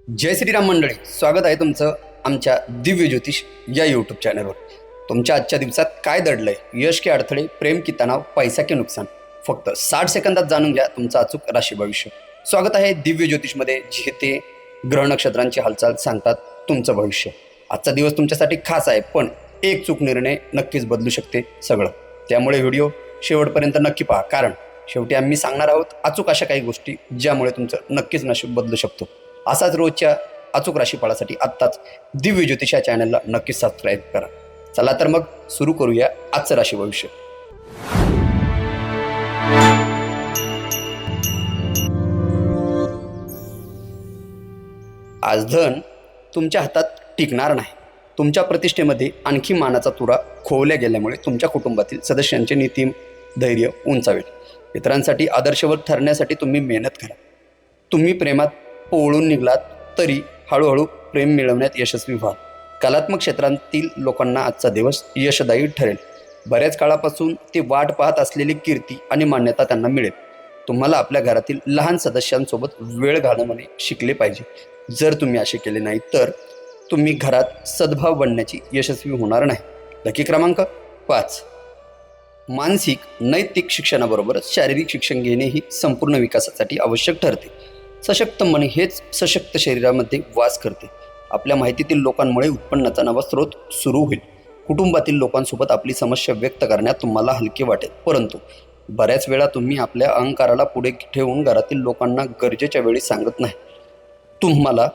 जय श्रीराम मंडळी, स्वागत आहे तुमचं आमच्या दिव्य ज्योतिष या यूट्यूब चॅनलवर. तुमच्या आजच्या दिवसात काय दडलंय, यश के अडथळे, प्रेम की तणाव, पैसा के नुकसान, फक्त 60 सेकंदात जाणून घ्या तुमचं अचूक राशी भविष्य. स्वागत आहे दिव्य ज्योतिषमध्ये, जिथे ग्रह नक्षत्रांची हालचाल सांगतात तुमचं भविष्य. आजचा दिवस तुमच्यासाठी खास आहे, पण एक चूक निर्णय नक्कीच बदलू शकते सगळं. त्यामुळे व्हिडिओ शेवटपर्यंत नक्की पहा, कारण शेवटी आम्ही सांगणार आहोत अचूक अशा काही गोष्टी ज्यामुळे तुमचं नक्कीच नशीब बदलू शकतो. असाच रोजच्या अचूक राशीफळासाठी आत्ताच दिव्य ज्योतिष या चॅनलला नक्कीच सबस्क्राईब करा. चला तर मग सुरू करूया आजचं राशी भविष्य. आज धन तुमच्या हातात टिकणार नाही. तुमच्या प्रतिष्ठेमध्ये आणखी मानाचा तुरा खोवल्या गेल्यामुळे तुमच्या कुटुंबातील सदस्यांचे नीती धैर्य उंचावेल. इतरांसाठी आदर्शवत ठरण्यासाठी तुम्ही मेहनत करा. तुम्ही प्रेमात पोळून निघलात तरी हळूहळू प्रेम मिळवण्यात यशस्वी व्हाल. कलात्मक क्षेत्रातील लोकांना आजचा दिवस यशदायी ठरेल. बऱ्याच काळापासून ते वाट पाहत असलेली कीर्ती आणि मान्यता त्यांना मिळेल. तुम्हाला आपल्या घरातील लहान सदस्यांसोबत वेळ घालवणे शिकले पाहिजे. जर तुम्ही असे केले नाही तर तुम्ही घरात सद्भाव बनण्याची यशस्वी होणार नाही. लकी क्रमांक 5. मानसिक नैतिक शिक्षणाबरोबरच शारीरिक शिक्षण घेणे ही संपूर्ण विकासासाठी आवश्यक ठरते. सशक्त मन हेच सशक्त शरीरामध्ये वास करते. आपल्या माहितीतील लोकांमुळे उत्पन्नाचा नवा स्रोत सुरू होईल. कुटुंबातील लोकांसोबत आपली समस्या व्यक्त करण्यात तुम्हाला हलके वाटेल, परंतु बऱ्याच वेळा तुम्ही आपल्या अहंकाराला पुढे ठेवून घरातील लोकांना गरजेच्या वेळी सांगत नाही. तुम्हाला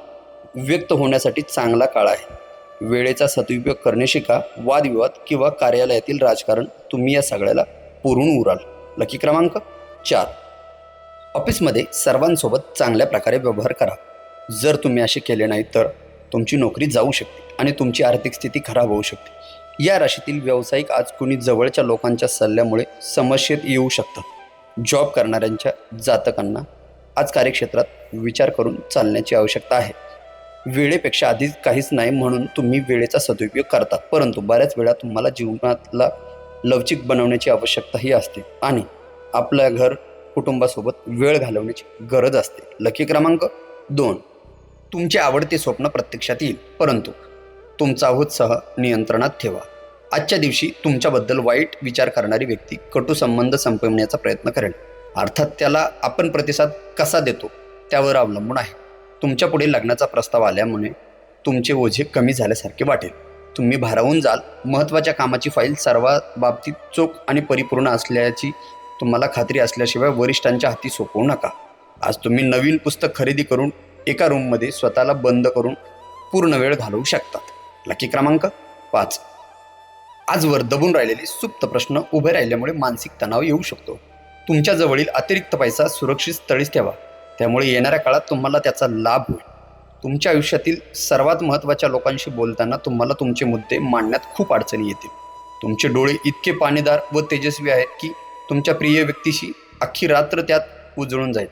व्यक्त होण्यासाठी चांगला काळ आहे. वेळेचा सदुपयोग करणे शिका. वादविवाद किंवा कार्यालयातील राजकारण तुम्ही या सगळ्याला पुरून उराल. लकी क्रमांक 4. ऑफिसमध्ये सर्वांसोबत चांगल्या प्रकारे व्यवहार करा. जर तुम्ही असे केले नाही तर तुमची नोकरी जाऊ शकते आणि तुमची आर्थिक स्थिती खराब होऊ शकते. या राशीतील व्यावसायिक आज कुणी जवळच्या लोकांच्या सल्ल्यामुळे समस्येत येऊ शकतात. जॉब करणाऱ्यांच्या जातकांना आज कार्यक्षेत्रात विचार करून चालण्याची आवश्यकता आहे. वेळेपेक्षा आधीच काहीच नाही म्हणून तुम्ही वेळेचा सदुपयोग करतात, परंतु बऱ्याच वेळा तुम्हाला जीवनातला लवचिक बनवण्याची आवश्यकताही असते आणि आपल्या घर कुटुंबासोबत वेळ घालवण्याची गरज असते. लकी क्रमांक 2. तुमचे आवडते स्वप्न प्रत्यक्षात येईल, परंतु तुमचा उत्साह नियंत्रणात ठेवा. आजच्या दिवशी तुमच्याबद्दल वाईट विचार करणारी व्यक्ती कटू संबंध संपवण्याचा प्रयत्न करेल. अर्थात त्याला आपण प्रतिसाद कसा देतो त्यावर अवलंबून आहे. तुमच्या पुढे लग्नाचा प्रस्ताव आल्यामुळे तुमचे ओझे कमी झाल्यासारखे वाटेल. तुम्ही भारावून जाल. महत्त्वाच्या कामाची फाईल सर्व बाबतीत चोख आणि परिपूर्ण असल्याची तुम्हाला खात्री असल्याशिवाय वरिष्ठांच्या हाती सोपवू नका. आज तुम्ही नवीन पुस्तक खरेदी करून एका रूममध्ये स्वतःला बंद करून पूर्ण वेळ घालवू शकतात. लकी क्रमांक 5. आजवर दबून राहिलेले सुप्त प्रश्न उभे राहिल्यामुळे मानसिक तणाव येऊ शकतो. तुमच्या जवळील अतिरिक्त पैसा सुरक्षित स्थळीच ठेवा, त्यामुळे येणाऱ्या काळात तुम्हाला त्याचा लाभ होईल. तुमच्या आयुष्यातील सर्वात महत्त्वाच्या लोकांशी बोलताना तुम्हाला तुमचे मुद्दे मांडण्यात खूप अडचणी येतील. तुमचे डोळे इतके पाणीदार व तेजस्वी आहेत की तुमच्या प्रिय व्यक्तीशी अख्खी रात्र त्यात उजळून जाईल.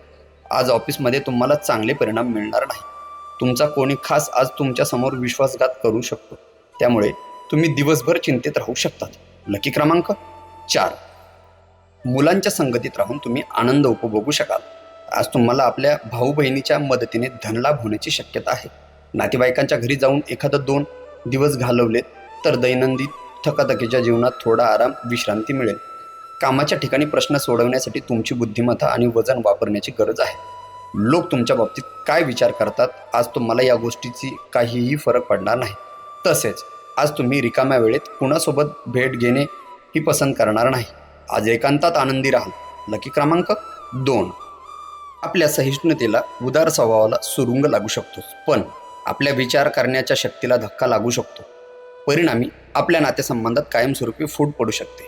आज ऑफिसमध्ये तुम्हाला चांगले परिणाम मिळणार नाही. तुमचा कोणी खास आज तुमच्यासमोर विश्वासघात करू शकतो, त्यामुळे तुम्ही दिवसभर चिंतेत राहू शकतात. लकी क्रमांक 4. मुलांच्या संगतीत राहून तुम्ही आनंद उपभोगू शकाल. आज तुम्हाला आपल्या भाऊ बहिणीच्या मदतीने धनलाभ होण्याची शक्यता आहे. नातेवाईकांच्या घरी जाऊन एखादं 2 दिवस घालवले तर दैनंदिन थकाथकीच्या जीवनात थोडा आराम विश्रांती मिळेल. कामाच्या ठिकाणी प्रश्न सोडवण्यासाठी तुमची बुद्धिमत्ता आणि वजन वापरण्याची गरज आहे. लोक तुमच्या बाबतीत काय विचार करतात आज तुम्हाला या गोष्टीची काहीही फरक पडणार नाही. तसेच आज तुम्ही रिकाम्या वेळेत कुणासोबत भेट घेणे ही पसंत करणार नाही. आज एकांतात आनंदी राहाल. लकी क्रमांक 2. आपल्या सहिष्णुतेला, उदार स्वभावाला सुरुंग लागू शकतो, पण आपल्या विचार करण्याच्या शक्तीला धक्का लागू शकतो. परिणामी आपल्या नातेसंबंधात कायमस्वरूपी फूट पडू शकते.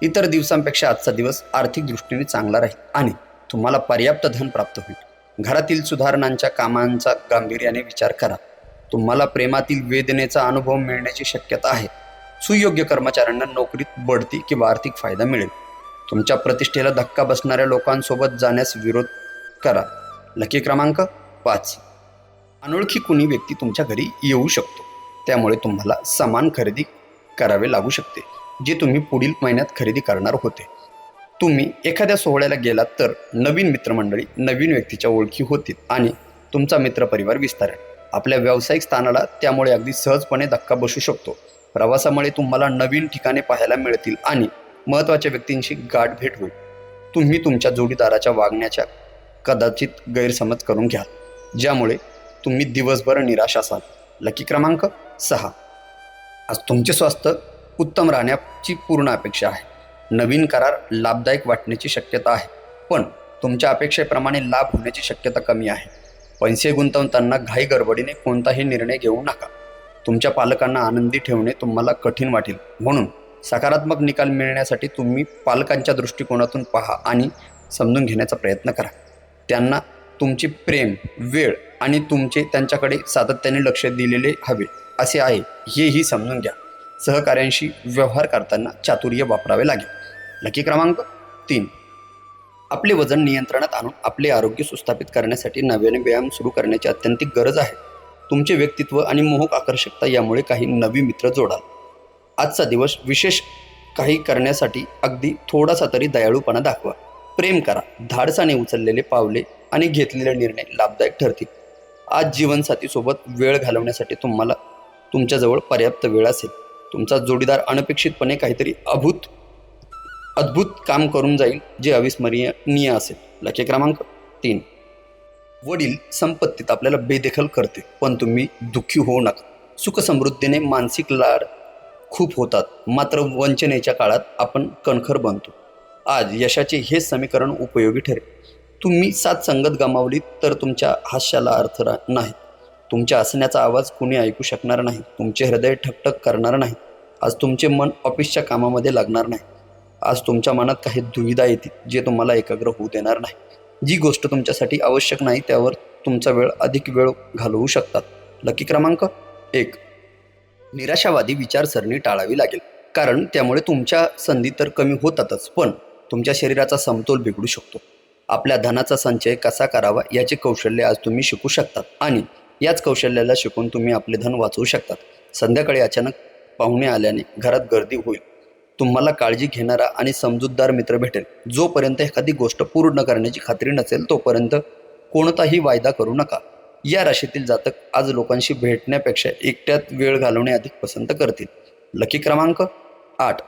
इतर दिवसांपेक्षा आजचा दिवस आर्थिक दृष्टीने चांगला राहील आणि तुम्हाला पर्याप्त धन प्राप्त होईल. घरातील सुधारणांच्या कामांचा गांभीर्याने विचार करा. तुम्हाला प्रेमातील वेदनेचा अनुभव मिळण्याची शक्यता आहे. सुयोग्य कर्मचाऱ्यांना नोकरीत बढती किंवा आर्थिक फायदा मिळेल. तुमच्या प्रतिष्ठेला धक्का बसणाऱ्या लोकांसोबत जाण्यास विरोध करा. लकी क्रमांक 5. अनोळखी कुणी व्यक्ती तुमच्या घरी येऊ शकतो, त्यामुळे तुम्हाला सामान खरेदी करावे लागू शकते जे तुम्ही पुढील महिन्यात खरेदी करणार होते. तुम्ही एखाद्या सोहळ्याला गेलात तर नवीन मित्रमंडळी नवीन व्यक्तीच्या ओळखी होतील आणि तुमचा मित्रपरिवार विस्तारेल. आपल्या व्यावसायिक स्थानाला त्यामुळे अगदी सहजपणे धक्का बसू शकतो. प्रवासामुळे तुम्हाला नवीन ठिकाणे पाहायला मिळतील आणि महत्त्वाच्या व्यक्तींशी गाठभेट होईल. तुम्ही तुमच्या जोडीदाराच्या वागण्याच्या कदाचित गैरसमज करून घ्याल, ज्यामुळे तुम्ही दिवसभर निराश असाल. लकी क्रमांक 6. आज तुमचे स्वास्थ्य उत्तम राहण्याची पूर्ण अपेक्षा आहे. नवीन करार लाभदायक वाटण्याची शक्यता आहे, पण तुमच्या अपेक्षेप्रमाणे लाभ होण्याची शक्यता कमी आहे. पैसे गुंतवताना घाई गडबडीने कोणताही निर्णय घेऊ नका. तुमच्या पालकांना आनंदी ठेवणे तुम्हाला कठीण वाटेल, म्हणून सकारात्मक निकाल मिळण्यासाठी तुम्ही पालकांच्या दृष्टिकोनातून पहा आणि समजून घेण्याचा प्रयत्न करा. त्यांना तुमचे प्रेम, वेळ आणि तुमचे त्यांच्याकडे सातत्याने लक्ष दिलेले हवे असे आहे हेही समजून घ्या. सहकाऱ्यांशी व्यवहार करताना चातुर्य वापरावे लागेल. लकी क्रमांक 3. आपले वजन नियंत्रणात आणून आपले आरोग्य सुस्थापित करण्यासाठी नव्याने व्यायाम सुरू करण्याची अत्यंतिक गरज आहे. तुमचे व्यक्तित्व आणि मोहक आकर्षकता यामुळे काही नवी मित्र जोडाल. आजचा दिवस विशेष काही करण्यासाठी अगदी थोडासा तरी दयाळूपणा दाखवा. प्रेम करा. धाडसाने उचललेले पावले आणि घेतलेले निर्णय लाभदायक ठरतील. आज जीवनसाथीसोबत वेळ घालवण्यासाठी तुम्हाला तुमच्याजवळ पर्याप्त वेळ असेल. तुमचा जोडीदार अनपेक्षितपणे काहीतरी अद्भुत काम करून जाईल जे अविस्मरणीय असेल. लकी क्रमांक 3. वडील संपत्तीत आपल्याला बेदखल करते, पण तुम्ही दुःखी होऊ नका. सुखसमृद्धीने मानसिक लाड खूप होतात, मात्र वंचनेच्या काळात आपण कणखर बनतो. आज यशाचे हे समीकरण उपयोगी ठरेल. तुम्ही साथ संगत गमावली तर तुमच्या हास्याला अर्थ नाही. तुमच्या हसण्याचा आवाज कुणी ऐकू शकणार नाही. तुमचे हृदय ठकठक करणार नाही. आज तुमचे मन ऑफिसच्या कामामध्ये लागणार नाही. आज तुमच्या मनात काही दुविधा येतील जे तुम्हाला एकाग्र होऊ देणार नाही. जी गोष्ट तुमच्यासाठी आवश्यक नाही त्यावर तुमचा अधिक वेळ घालवू शकतात. लकी क्रमांक 1. निराशावादी विचारसरणी टाळावी लागेल, कारण त्यामुळे तुमच्या संधी तर कमी होतातच, पण तुमच्या शरीराचा समतोल बिघडू शकतो. आपल्या धनाचा संचय कसा करावा याचे कौशल्य आज तुम्ही शिकू शकतात आणि याच कौशल्याला शिकून तुम्ही आपले धन वाचवू शकतात. संध्याकाळी अचानक पाहुणे आल्याने घरात गर्दी होईल. तुम्हाला काळजी घेणारा आणि समजूतदार मित्र भेटेल. जोपर्यंत एखादी गोष्ट पूर्ण करण्याची खात्री नसेल तोपर्यंत कोणताही वायदा करू नका. या राशीतील जातक आज लोकांशी भेटण्यापेक्षा एकट्यात वेळ घालवणे अधिक पसंत करतील. लकी क्रमांक 8.